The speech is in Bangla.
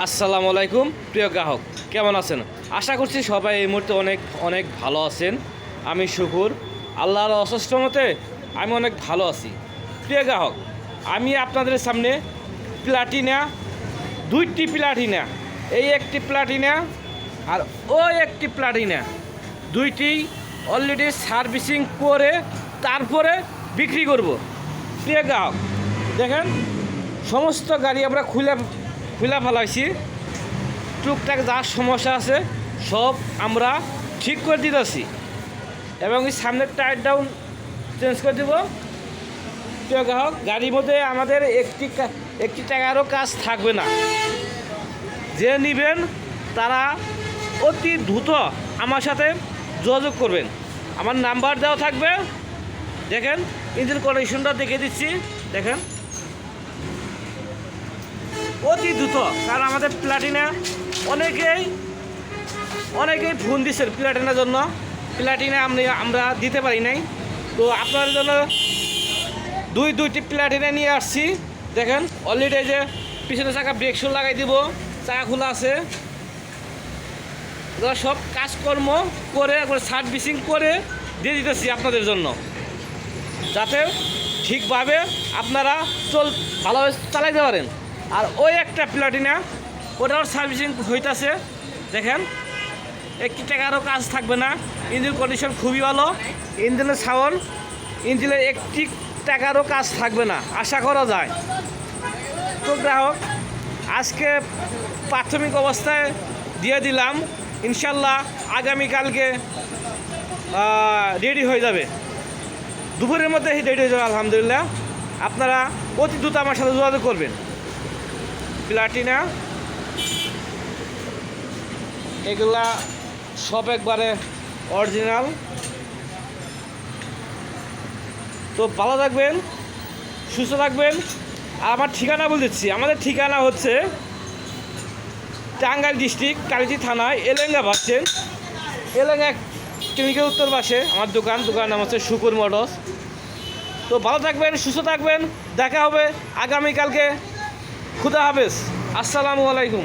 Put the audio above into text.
আসসালামু আলাইকুম প্রিয় গ্রাহক, কেমন আছেন? আশা করছি সবাই এই মুহূর্তে অনেক অনেক ভালো আছেন। আমি শুকুর আল্লাহর অশেষ মতে আমি অনেক ভালো আছি। প্রিয় গ্রাহক, আমি আপনাদের সামনে প্লাটিনা, দুইটি প্লাটিনা, এই একটি প্লাটিনা আর ওই একটি প্লাটিনা, দুইটি অলরেডি সার্ভিসিং করে তারপরে বিক্রি করব। প্রিয় গ্রাহক, দেখেন সমস্ত গাড়ি আমরা খুলে ফেলাইছি। টুকটাক যা সমস্যা আছে সব আমরা ঠিক করে দিতেছি এবং এই সামনের টায়ার ডাউন চেঞ্জ করে দেব। প্রিয় গ্রাহক, গাড়ির মধ্যে আমাদের একটি টাকারও কাজ থাকবে না। যে নেবেন তারা অতি দ্রুত আমার সাথে যোগাযোগ করবেন। আমার নাম্বার দেওয়া থাকবে। দেখেন ইঞ্জিন কন্ডিশনটা দেখে দিচ্ছি। দেখেন অতি দ্রুত, কারণ আমাদের প্লাটিনা অনেকেই ফোন দিচ্ছেন প্লাটিনার জন্য। প্লাটিনা আমরা দিতে পারি নাই, তো আপনাদের জন্য দুইটি প্লাটিনা নিয়ে আসছি। দেখেন অলরেডি যে পিছনে চাকা ব্রেক শু লাগাই দিব, চাকা খোলা আছে। সব কাজকর্ম করে একবার সার্ভিসিং করে দিয়ে দিতেছি আপনাদের জন্য, যাতে ঠিকভাবে আপনারা ভালোভাবে চালাইতে পারেন। আর ওই একটা প্লাটিনা, ওটাও সার্ভিসিং হইতেছে। দেখেন একটি টাকারও কাজ থাকবে না। ইঞ্জিন কন্ডিশন খুবই ভালো, ইঞ্জিনের সাউন্ড, ইঞ্জিনের একটি টাকারও কাজ থাকবে না, আশা করা যায়। তো গ্রাহক, আজকে প্রাথমিক অবস্থায় দিয়ে দিলাম, ইনশাল্লাহ আগামীকালকে রেডি হয়ে যাবে, দুপুরের মধ্যে রেডি হয়ে যাবে আলহামদুলিল্লাহ। আপনারা অতি দ্রুত আমার সাথে যোগাযোগ করবেন। প্লাটিনা এগুলা সব একবারে অরিজিনাল। তো ভালো থাকবেন, সুস্থ থাকবেন। আর আমার ঠিকানা বলে দিচ্ছি, আমাদের ঠিকানা হচ্ছে টাঙ্গাইল ডিস্ট্রিক্ট, কালিজি থানায়, এলেঙ্গা বাসছেন, এলেঙ্গা ক্লিনিকের উত্তর পাশে আমার দোকান নাম হচ্ছে শুকুর মোটরস। তো ভালো থাকবেন, সুস্থ থাকবেন। দেখা হবে আগামীকালকে। খুদা হাফেজ, আসসালামু আলাইকুম।